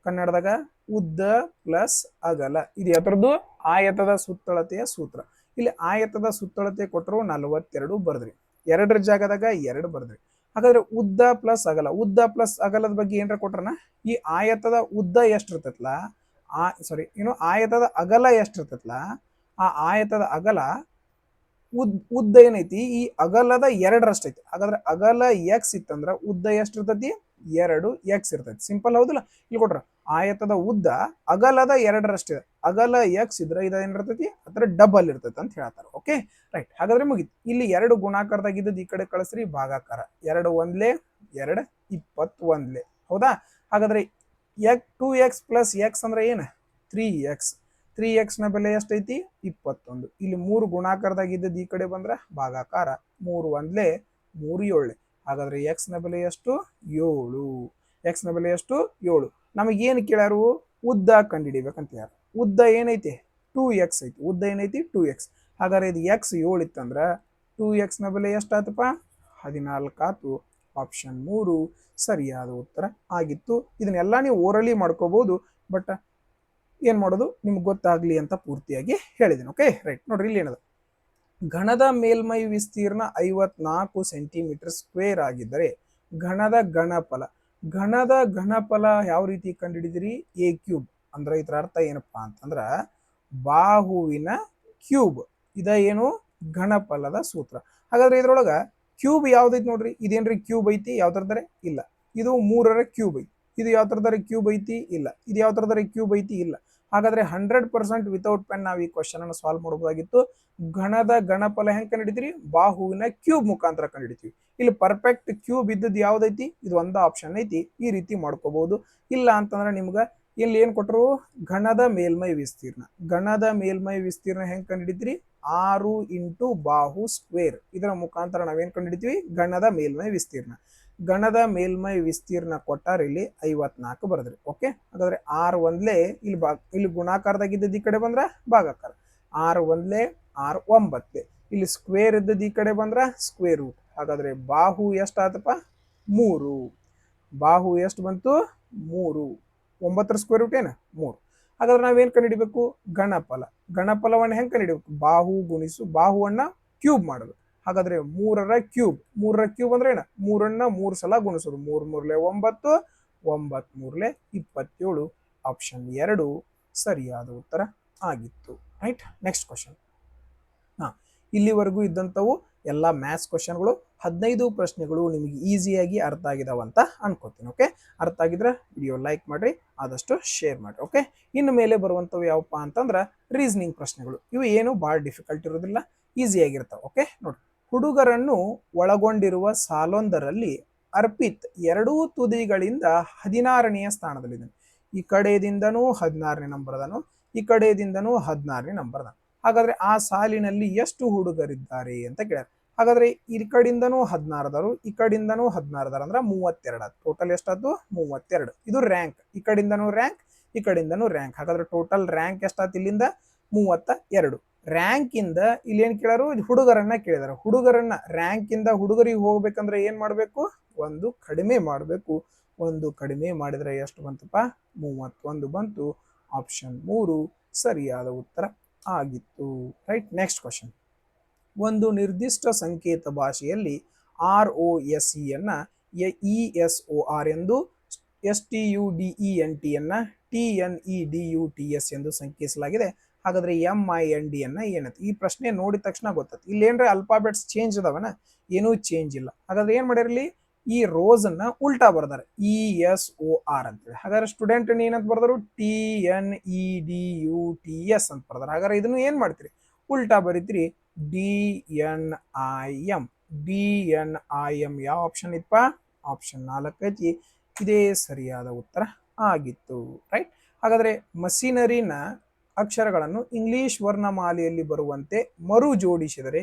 S1: ಕನ್ನಡದಾಗ, ಉದ್ದ ಪ್ಲಸ್ ಅಗಲ. ಇದು ಯಾವ್ದ್ರದ್ದು? ಆಯತದ ಸುತ್ತಳತೆಯ ಸೂತ್ರ. ಇಲ್ಲಿ ಆಯತದ ಸುತ್ತಳತೆ ಕೊಟ್ಟರು 42 ಬರ್ದ್ರಿ, ಎರಡರ ಜಾಗದಾಗ 2 ಬರ್ದ್ರಿ. ಹಾಗಾದ್ರೆ ಉದ್ದ ಪ್ಲಸ್ ಅಗಲ, ಉದ್ದ ಪ್ಲಸ್ ಅಗಲದ ಬಗ್ಗೆ ಏನ್ರ ಕೊಟ್ರನ? ಈ ಆಯತದ ಉದ್ದ ಎಷ್ಟಿರ್ತೈತ್ಲ, ಆಯತದ ಅಗಲ ಎಷ್ಟಿರ್ತೈತ್ಲ, ಆ ಆಯತದ ಅಗಲ ಉದ್ದ ಏನೈತಿ ಈ ಅಗಲದ 2ರಷ್ಟು ಐತಿ. ಹಾಗಾದ್ರೆ ಅಗಲ ಎಕ್ಸ್ ಇತ್ತಂದ್ರ ಉದ್ದ ಎಷ್ಟಿರ್ತೈತಿ? 2x ಇರ್ತೈತಿ. ಸಿಂಪಲ್ ಹೌದಿಲ್ಲ? ಇಲ್ಲಿ ಕೊಟ್ರ ಆಯತದ ಉದ್ದ ಅಗಲದ 2ರಷ್ಟಿದೆ. ಅಗಲ ಎಕ್ಸ್ ಇದ್ರೆ ಇದ ಏನಿರ್ತೈತಿ? ಅದರ ಡಬಲ್ ಇರ್ತೈತಿ ಅಂತ ಹೇಳ್ತಾರೆ. Okay right. ಹಾಗಾದ್ರೆ ಮುಗಿತು. ಇಲ್ಲಿ 2 ಗುಣಾಕಾರದಾಗ ಇದ್ದದ್ದು ಈ ಕಡೆ ಕಳಿಸ್ರಿ ಭಾಗಾಕಾರ. 2 ಒಂದ್ಲೆ 2 21. ಹೌದಾ? ಹಾಗಾದ್ರೆ 2x ಪ್ಲಸ್ ಎಕ್ಸ್ ಅಂದ್ರೆ ಏನು? 3x. 3x ನ ಬೆಲೆ ಎಷ್ಟೈತಿ? 21. ಇಲ್ಲಿ 3 ಗುಣಾಕಾರದಾಗ ಇದ್ದದ್ದು ಈ ಕಡೆ ಬಂದ್ರ ಭಾಗಾಕಾರ. 3 ಒಂದ್ಲೆ 3 7. ಹಾಗಾದ್ರೆ ಎಕ್ಸ್ ನ ಬೆಲೆ ಎಷ್ಟು? 7. ಎಕ್ಸ್ ನ ಬೆಲೆ ಎಷ್ಟು? 7. ನಮಗೇನು ಕೇಳ್ಯಾರು? ಉದ್ದ ಕಂಡುಹಿಡಿಬೇಕಂತ ಯಾರು? ಉದ್ದ ಏನೈತಿ? 2x ಐತಿ. ಉದ್ದ ಏನೈತಿ? 2x. ಹಾಗಾದ್ರೆ ಇದು x 7 ಇತ್ತಂದ್ರ 2x ನ ಬೆಲೆ ಎಷ್ಟಾತಪ್ಪ? 14 ಆತು. ಆಪ್ಷನ್ 3 ಸರಿಯಾದ ಉತ್ತರ ಆಗಿತ್ತು. ಇದನ್ನೆಲ್ಲ ನೀವು ಓರಲಿ ಮಾಡ್ಕೋಬಹುದು, ಬಟ್ ಏನ್ ಮಾಡೋದು ನಿಮ್ಗೆ ಗೊತ್ತಾಗ್ಲಿ ಅಂತ ಪೂರ್ತಿಯಾಗಿ ಹೇಳಿದ್ದೀನಿ. Okay right. ನೋಡ್ರಿ ಇಲ್ಲಿ ಏನದ, ಘನದ ಮೇಲ್ಮೈ ವಿಸ್ತೀರ್ಣ 54 ಸೆಂಟಿಮೀಟರ್ ಸ್ಕ್ವೇರ್ ಆಗಿದ್ದರೆ ಘನದ ಘನಫಲ ಯಾವ ರೀತಿ ಕಂಡುಹಿಡಿದಿರಿ? A cube. ಅಂದ್ರೆ ಇದರ ಅರ್ಥ ಏನಪ್ಪಾ ಅಂತಂದ್ರ ಬಾಹುವಿನ ಕ್ಯೂಬ್. ಇದ ಏನು? ಘನಫಲದ ಸೂತ್ರ. ಹಾಗಾದ್ರೆ ಇದ್ರೊಳಗ ಕ್ಯೂಬ್ ಯಾವ್ದೈತಿ ನೋಡ್ರಿ? ಇದೇನ್ರಿ ಕ್ಯೂಬ್ ಐತಿ? ಯಾವ ತರದರೆ? ಇಲ್ಲ. ಇದು 3ರ ಕ್ಯೂಬ್ ಐತಿ. ಇದು ಯಾವ ತರದರೆ ಕ್ಯೂಬ್ ಐತಿ? ಇಲ್ಲ. ಇದು ಯಾವ ತರದರೆ ಕ್ಯೂಬ್ ಐತಿ? ಇಲ್ಲ. ಹಾಗಾದ್ರೆ 100% ವಿತೌಟ್ ಪೆನ್ ನಾವು ಈ ಕ್ವಶನ್ ಅನ್ನು ಸಾಲ್ವ್ ಮಾಡಬಹುದಾಗಿತ್ತು. ಘನದ ಘನಫಲ ಹೆಂಗ್ ಕಂಡುಹಿಡಿತೀರಿ? ಬಾಹುವಿನ ಕ್ಯೂಬ್ ಮುಖಾಂತರ ಕಂಡುಹಿಡಿತೀವಿ. ಇಲ್ಲಿ ಪರ್ಫೆಕ್ಟ್ ಕ್ಯೂಬ್ ಇದ್ದದ್ದು ಯಾವ್ದೈತಿ? ಇದು ಒಂದು ಆಪ್ಷನ್ ಐತಿ. ಈ ರೀತಿ ಮಾಡ್ಕೋಬಹುದು. ಇಲ್ಲ ಅಂತಂದ್ರೆ ನಿಮ್ಗ ಇಲ್ಲಿ ಏನ್ ಕೊಟ್ಟರು? ಘನದ ಮೇಲ್ಮೈ ವಿಸ್ತೀರ್ಣ. ಘನದ ಮೇಲ್ಮೈ ವಿಸ್ತೀರ್ಣ ಹೆಂಗ್ ಕಂಡುಹಿಡಿತೀರಿ? 6 ಇಂಟು ಬಾಹು ಸ್ಕ್ವೇರ್. ಇದರ ಮುಖಾಂತರ ನಾವೇನ್ ಕಂಡುಹಿಡಿತೀವಿ? ಘನದ ಮೇಲ್ಮೈ ವಿಸ್ತೀರ್ಣ. ಘನದ ಮೇಲ್ಮೈ ವಿಸ್ತೀರ್ಣ ಕೊಟ್ಟಾರ ಇಲ್ಲಿ 54 ಬರದ್ರಿ. ಓಕೆ. ಹಾಗಾದ್ರೆ 6 ಒಂದ್ಲೆ ಇಲ್ಲಿ ಗುಣಾಕಾರದಾಗಿದ್ದದ್ದು ಈ ಕಡೆ ಬಂದ್ರ ಭಾಗಾಕಾರ. 6 ಒಂದ್ಲೆ 6 9. ಇಲ್ಲಿ ಸ್ಕ್ವೇರ್ ಇದ್ದದ್ದು ಈ ಕಡೆ ಬಂದ್ರ ಸ್ಕ್ವೇರ್ ರೂಟ್. ಹಾಗಾದ್ರೆ ಬಾಹು ಎಷ್ಟಾತಪ್ಪ? 3. ಬಾಹು ಎಷ್ಟು ಬಂತು? 3. 9ರ ಸ್ಕ್ವೇರ್ ರೂಟ್ ಏನು? 3. ಹಾಗಾದ್ರೆ ನಾವೇನ್ ಕಂಡುಹಿಡಿಬೇಕು? ಘನಫಲ. ಘನಫಲವನ್ನ ಹೆಂಗ್ ಕಂಡುಹಿಡಿಬೇಕು? ಬಾಹು ಗುಣಿಸು ಬಾಹುವನ್ನ ಕ್ಯೂಬ್ ಮಾಡೋದು. ಹಾಗಾದ್ರೆ 3ರ ಕ್ಯೂಬ್. 3ರ ಕ್ಯೂಬ್ ಅಂದ್ರೆ ಏನು? 3ಅನ್ನ 3 ಸಲ ಗುಣಿಸೋದು. 3 3ಲೆ 9, 9 3ಲೆ 27. ಆಪ್ಷನ್ 2 ಸರಿಯಾದ ಉತ್ತರ ಆಗಿತ್ತು. ರೈಟ್. Next question. ಇಲ್ಲಿವರೆಗೂ ಇದ್ದಂಥವು ಎಲ್ಲ ಮ್ಯಾಥ್ಸ್ ಕ್ವಶನ್ಗಳು. 15 ಪ್ರಶ್ನೆಗಳು ನಿಮಗೆ ಈಸಿಯಾಗಿ ಅರ್ಥ ಆಗಿದಾವಂತ ಅನ್ಕೋತೀನಿ. ಓಕೆ. ಅರ್ಥ ಆಗಿದ್ರೆ ವಿಡಿಯೋ ಲೈಕ್ ಮಾಡ್ರಿ, ಆದಷ್ಟು ಶೇರ್ ಮಾಡ್ರಿ. ಓಕೆ. ಇನ್ನು ಮೇಲೆ ಬರುವಂಥವು ಯಾವಪ್ಪ ಅಂತಂದ್ರೆ ರೀಸನಿಂಗ್ ಪ್ರಶ್ನೆಗಳು. ಇವು ಏನು ಭಾಳ ಡಿಫಿಕಲ್ಟ್ ಇರೋದಿಲ್ಲ, ಈಸಿಯಾಗಿರ್ತಾವೆ. ಓಕೆ. ನೋಡಿ, ಹುಡುಗರನ್ನು ಒಳಗೊಂಡಿರುವ ಸಾಲೊಂದರಲ್ಲಿ ಅರ್ಪಿತ್ 2 ತುದಿಗಳಿಂದ 16ನೇ ಸ್ಥಾನದಲ್ಲಿದ್ದಾನೆ. ಈ ಕಡೆಯಿಂದನೂ 16ನೇ ನಂಬರ್ ಅದಾನು, ಈ ಕಡೆಯಿಂದನೂ 16ನೇ ನಂಬರ್ ಅದಾನು. ಹಾಗಾದ್ರೆ ಆ ಸಾಲಿನಲ್ಲಿ ಎಷ್ಟು ಹುಡುಗರಿದ್ದಾರೆ ಅಂತ ಕೇಳ್ಯಾರ. ಹಾಗಾದ್ರೆ ಈ ಕಡೆಯಿಂದನೂ 16 ಅದಾರು, ಈ ಕಡೆಯಿಂದನೂ 16 ಅದಾರ, ಅಂದ್ರೆ 32. ಟೋಟಲ್ ಎಷ್ಟಾಯ್ತು? 32. ಇದು ರ್ಯಾಂಕ್. ಈ ಕಡೆಯಿಂದನೂ ರ್ಯಾಂಕ್, ಈ ಕಡೆಯಿಂದನೂ ರ್ಯಾಂಕ್. ಹಾಗಾದ್ರೆ ಟೋಟಲ್ ರ್ಯಾಂಕ್ ಎಷ್ಟಾಯ್ತು? ಇಲ್ಲಿಂದ 32. ರ್ಯಾಂಕ್ ಇಂದ ಇಲ್ಲಿ ಏನ್ ಕೇಳಾರು? ಹುಡುಗರನ್ನ ಕೇಳಿದಾರೆ. ಹುಡುಗರನ್ನ ರ್ಯಾಂಕ್ ಇಂದ ಹುಡುಗರಿಗೆ ಹೋಗ್ಬೇಕಂದ್ರೆ ಏನ್ ಮಾಡ್ಬೇಕು? 1 ಕಡಿಮೆ ಮಾಡ್ಬೇಕು. 1 ಕಡಿಮೆ ಮಾಡಿದ್ರೆ ಎಷ್ಟು ಬಂತಪ್ಪ? 31 ಬಂತು. ಆಪ್ಷನ್ 3 ಸರಿಯಾದ ಉತ್ತರ ಆಗಿತ್ತು. ರೈಟ್. Next question. ಒಂದು ನಿರ್ದಿಷ್ಟ ಸಂಕೇತ ಭಾಷೆಯಲ್ಲಿ ROSE ಅನ್ನ ESOR ಎಂದು, STUDENT ಅನ್ನ TNEDUTS ಎಂದು ಸಂಕೇತಿಸಲಾಗಿದೆ. ಹಾಗಾದ್ರೆ MIND ಅನ್ನ ಏನಂತ? ಈ ಪ್ರಶ್ನೆ ನೋಡಿದ ತಕ್ಷಣ ಗೊತ್ತಾಯ್ತು. ಇಲ್ಲಿ ಏನ್ರೆ ಅಲ್ಫಾಬೆಟ್ಸ್ ಚೇಂಜ್ ಅದಾವನ? ಏನೂ ಚೇಂಜ್ ಇಲ್ಲ. ಹಾಗಾದ್ರೆ ಏನ್ ಮಾಡಿರಲಿ? ಈ ರೋಸ್ ಅನ್ನ ಉಲ್ಟಾ ಬರ್ದಾರೆ, ESOR ಅಂತೇಳಿ. ಹಾಗಾದ್ರೆ ಸ್ಟೂಡೆಂಟ್ ಏನಂತ ಬರ್ದರು? TNEDUTS ಅಂತ ಬರ್ದಾರೆ. ಹಾಗಾದ್ರೆ ಇದನ್ನು ಏನ್ ಮಾಡ್ತೀರಿ? ಉಲ್ಟಾ ಬರೀತೀರಿ, DNIM. DNIM ಯಾವ ಆಪ್ಷನ್ ಇತ್ತಪ್ಪ? ಆಪ್ಷನ್ 4 ಐತಿ. ಇದೇ ಸರಿಯಾದ ಉತ್ತರ ಆಗಿತ್ತು. ರೈಟ್. ಹಾಗಾದ್ರೆ ಮಷಿನರಿನ ಅಕ್ಷರಗಳನ್ನು ಇಂಗ್ಲಿಷ್ ವರ್ಣಮಾಲೆಯಲ್ಲಿ ಬರುವಂತೆ ಮರು ಜೋಡಿಸಿದರೆ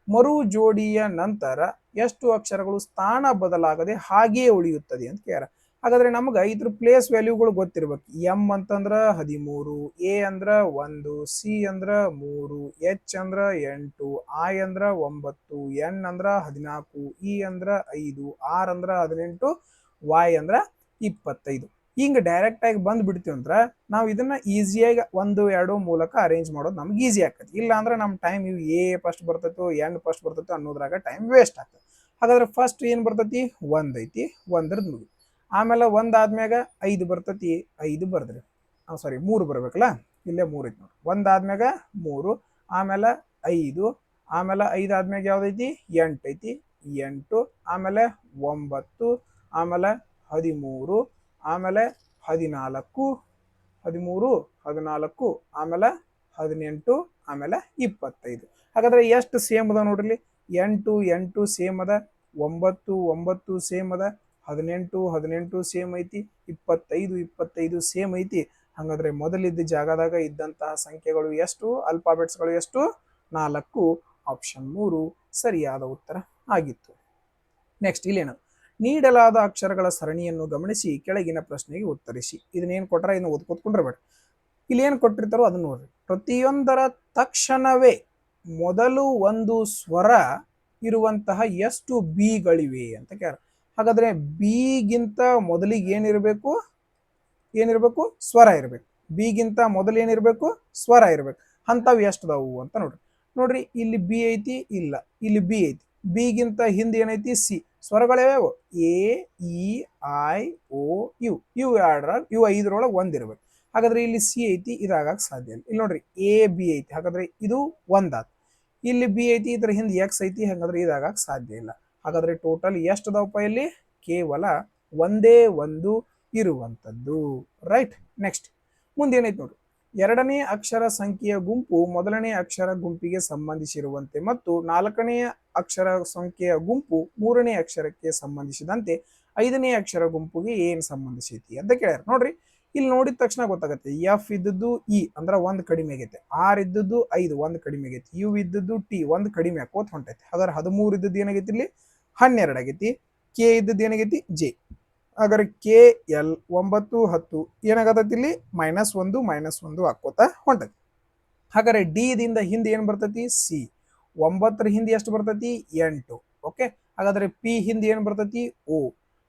S1: ಮರು ಜೋಡಿಯ ನಂತರ ಎಷ್ಟು ಅಕ್ಷರಗಳು ಸ್ಥಾನ ಬದಲಾಗದೆ ಹಾಗೆಯೇ ಉಳಿಯುತ್ತದೆ ಅಂತ ಕೇಳ. ಹಾಗಾದ್ರೆ ನಮ್ಗೆ ಇದ್ರ ಪ್ಲೇಸ್ ವ್ಯಾಲ್ಯೂಗಳು ಗೊತ್ತಿರ್ಬೇಕು. ಎಂ ಅಂತಂದ್ರ 13, ಎ ಅಂದ್ರ 1, ಸಿ ಅಂದ್ರ 3, ಎಚ್ ಅಂದ್ರ 8, ಐ ಅಂದ್ರ 9, ಎನ್ ಅಂದ್ರ 14, ಇ ಅಂದ್ರ 5, ಆರ್ ಅಂದ್ರ 18, ವೈ ಅಂದ್ರ 25. ಹಿಂಗ ಡೈರೆಕ್ಟ್ ಆಗಿ ಬಂದ್ ಬಿಡ್ತೀವಿ ಅಂದ್ರ ನಾವು ಇದನ್ನ ಈಸಿಯಾಗಿ 1, 2 ಮೂಲಕ ಅರೇಂಜ್ ಮಾಡೋದು ನಮ್ಗೆ ಈಸಿ ಆಗ್ತದೆ. ಇಲ್ಲ ಅಂದ್ರೆ ನಮ್ಮ ಟೈಮ್ ಇವು ಎ ಫಸ್ಟ್ ಬರ್ತೈತೋ ಎನ್ ಫಸ್ಟ್ ಬರ್ತೈತೋ ಅನ್ನೋದ್ರಾಗ ಟೈಮ್ ವೇಸ್ಟ್ ಆಗ್ತದೆ. ಹಾಗಾದ್ರೆ ಫಸ್ಟ್ ಏನ್ ಬರ್ತೈತಿ, 1 ಐತಿ, 1ರದ್ದು ಮುಗಿ. ಆಮೇಲೆ 1 ಆದ್ಮ್ಯಾಗ 5 ಬರ್ತೈತಿ, 5 ಬರ್ದ್ರಿ. ಸಾರಿ 3 ಬರ್ಬೇಕಲ್ಲ, ಇಲ್ಲೇ 3 ಐತಿ ನೋಡಿ. 1 ಆದ್ಮ್ಯಾಗ 3, ಆಮೇಲೆ 5, ಆಮೇಲೆ 5 ಆದ್ಮ್ಯಾಗ ಯಾವ್ದೈತಿ, 8 ಐತಿ, 8, ಆಮೇಲೆ 9, ಆಮೇಲೆ 13, ಆಮೇಲೆ 14, 13, 14, ಆಮೇಲೆ 18, ಆಮೇಲೆ 25. ಹಾಗಾದ್ರೆ ಎಷ್ಟು ಸೇಮ್ ಅದ ನೋಡ್ರಿ. 8, 8 ಸೇಮ್ ಅದ, 9, 9 ಸೇಮ್ ಅದ, 18, 18 ಸೇಮ್ ಐತಿ, 25, 25 ಸೇಮ್ ಐತಿ. ಹಾಗಾದ್ರೆ ಮೊದಲಿದ್ದ ಜಾಗದಾಗ ಇದ್ದಂತಹ ಸಂಖ್ಯೆಗಳು ಎಷ್ಟು, ಅಲ್ಫಾಬೆಟ್ಸ್ಗಳು ಎಷ್ಟು, 4. ಆಪ್ಷನ್ 3 ಸರಿಯಾದ ಉತ್ತರ ಆಗಿತ್ತು. ನೆಕ್ಸ್ಟ್ ಇಲ್ಲೇನು, ನೀಡಲಾದ ಅಕ್ಷರಗಳ ಸರಣಿಯನ್ನು ಗಮನಿಸಿ ಕೆಳಗಿನ ಪ್ರಶ್ನೆಗೆ ಉತ್ತರಿಸಿ. ಇದನ್ನೇನು ಕೊಟ್ರ ಇನ್ನು ಓದ್ಕೊತ್ಕೊಂಡ್ರೆ ಇಲ್ಲಿ ಏನು ಕೊಟ್ಟಿರ್ತಾರೋ ಅದನ್ನ ನೋಡ್ರಿ. ಪ್ರತಿಯೊಂದರ ತಕ್ಷಣವೇ ಮೊದಲು ಒಂದು ಸ್ವರ ಇರುವಂತಹ ಎಷ್ಟು ಬಿಗಳಿವೆ ಅಂತ ಕೇಳ. ಹಾಗಾದ್ರೆ ಬಿಗಿಂತ ಮೊದಲಿಗೆ ಏನಿರಬೇಕು, ಸ್ವರ ಇರಬೇಕು. ಬಿಗಿಂತ ಮೊದಲು ಏನಿರಬೇಕು, ಸ್ವರ ಇರಬೇಕು. ಅಂಥವು ಎಷ್ಟದಾವು ಅಂತ ನೋಡ್ರಿ. ಇಲ್ಲಿ ಬಿ ಐತಿ, ಇಲ್ಲ ಇಲ್ಲಿ ಬಿ ಐತಿ. ಬಿಗಿಂತ ಹಿಂದೆ ಏನೈತಿ, ಸಿ. ಸ್ವರಗಳೇವು, A, E, I, O, U. ಇವು ಇವು 5ರೊಳಗೆ ಒಂದಿರ್ಬೇಕು. ಹಾಗಾದ್ರೆ ಇಲ್ಲಿ ಸಿ ಐತಿ, ಇದಾಗಕ್ಕೆ ಸಾಧ್ಯ ಇಲ್ಲ. ಇಲ್ಲಿ ನೋಡ್ರಿ ಎ ಬಿ ಐತಿ, ಹಾಗಾದ್ರೆ ಇದು ಒಂದಾತ್. ಇಲ್ಲಿ ಬಿ ಐತಿ, ಇದ್ರ ಹಿಂದೆ ಎಕ್ಸ್ ಐತಿ, ಹಾಗಾದ್ರೆ ಇದಾಗಕ್ಕೆ ಸಾಧ್ಯ ಇಲ್ಲ. ಹಾಗಾದ್ರೆ ಟೋಟಲ್ ಎಷ್ಟು ಅದಾವಪ್ಪ ಇಲ್ಲಿ, ಕೇವಲ ಒಂದೇ ಒಂದು ಇರುವಂಥದ್ದು. ರೈಟ್. ನೆಕ್ಸ್ಟ್ ಮುಂದೆ ಏನೈತಿ ನೋಡ್ರಿ, ಎರಡನೇ ಅಕ್ಷರ ಸಂಖ್ಯೆಯ ಗುಂಪು ಮೊದಲನೇ ಅಕ್ಷರ ಗುಂಪಿಗೆ ಸಂಬಂಧಿಸಿರುವಂತೆ ಮತ್ತು ನಾಲ್ಕನೇ ಅಕ್ಷರ ಸಂಖ್ಯೆಯ ಗುಂಪು ಮೂರನೇ ಅಕ್ಷರಕ್ಕೆ ಸಂಬಂಧಿಸಿದಂತೆ ಐದನೇ ಅಕ್ಷರ ಗುಂಪಿಗೆ ಏನ್ ಸಂಬಂಧಿಸೈತಿ ಅಂತ ಕೇಳ್ಯಾರ. ನೋಡ್ರಿ ಇಲ್ಲಿ ನೋಡಿದ ತಕ್ಷಣ ಗೊತ್ತಾಗತ್ತೆ. ಎಫ್ ಇದ್ದದ್ದು ಇ ಅಂದ್ರ ಒಂದ್ ಕಡಿಮೆ ಆಗೈತೆ, ಆರ್ ಇದ್ದದ್ದು 5 ಒಂದ್ ಕಡಿಮೆ ಆಗೈತಿ, ಯು ಇದ್ದದ್ದು ಟಿ ಒಂದ್ ಕಡಿಮೆ ಆಕೋತ ಹೊಂಟೈತಿ. ಹಾಗಾದ್ರೆ 13 ಇದ್ದದ್ದು ಏನಾಗೈತಿ, ಇಲ್ಲಿ 12 ಆಗೈತಿ. ಕೆ ಇದ್ದದ್ದು ಏನಾಗೈತಿ, ಜೆ. ಹಾಗಾದ್ರೆ ಕೆ ಎಲ್ 9 10 ಏನಾಗತೈತಿ, ಇಲ್ಲಿ -1 ಹಾಕೋತ ಹೊಂಟೈತಿ. ಹಾಗಾದ್ರೆ ಡಿ ದಿಂದ ಹಿಂದೆ ಏನ್ ಬರ್ತೈತಿ, ಸಿ. 9ರ ಹಿಂದೆ ಎಷ್ಟು ಬರ್ತೈತಿ, 8. ಓಕೆ. ಹಾಗಾದ್ರೆ ಪಿ ಹಿಂದೆ ಏನ್ ಬರ್ತೈತಿ, ಓ.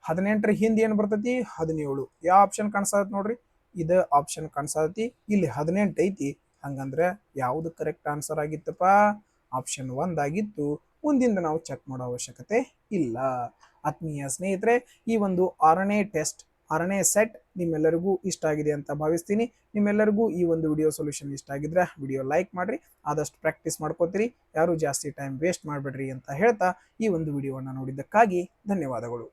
S1: 18ರ ಹಿಂದೆ ಏನ್ ಬರ್ತೈತಿ, 17. ಯಾವ ಆಪ್ಷನ್ ಕಾಣಿಸ್ತೈತಿ ನೋಡ್ರಿ, ಇದು ಆಪ್ಷನ್ ಕಾಣಿಸ್ತೈತಿ. ಇಲ್ಲಿ 18 ಐತಿ. ಹಂಗಂದ್ರೆ ಯಾವ್ದು ಕರೆಕ್ಟ್ ಆನ್ಸರ್ ಆಗಿತ್ತಪ್ಪ, ಆಪ್ಷನ್ 1 ಆಗಿತ್ತು. ಮುಂದಿಂದ ನಾವು ಚೆಕ್ ಮಾಡೋ ಅವಶ್ಯಕತೆ ಇಲ್ಲ. ಆತ್ಮೀಯ ಸ್ನೇಹಿತರೆ, ಈ ಒಂದು 6ನೇ ಟೆಸ್ಟ್ 6ನೇ ಸೆಟ್ ನಿಮ್ಮೆಲ್ಲರಿಗೂ ಇಷ್ಟ ಆಗಿದೆ ಅಂತ ಭಾವಿಸ್ತೀನಿ. ನಿಮ್ಮೆಲ್ಲರಿಗೂ ಈ ಒಂದು ವಿಡಿಯೋ ಸೊಲ್ಯೂಷನ್ ಇಷ್ಟ ಆಗಿದ್ರೆ ವಿಡಿಯೋ ಲೈಕ್ ಮಾಡ್ರಿ, ಆದಷ್ಟು ಪ್ರಾಕ್ಟೀಸ್ ಮಾಡ್ಕೋತೀರಿ, ಯಾರು ಜಾಸ್ತಿ ಟೈಮ್ ವೇಸ್ಟ್ ಮಾಡಬೇಡ್ರಿ ಅಂತ ಹೇಳ್ತಾ ಈ ಒಂದು ವಿಡಿಯೋವನ್ನು ನೋಡಿದ್ದಕ್ಕಾಗಿ ಧನ್ಯವಾದಗಳು.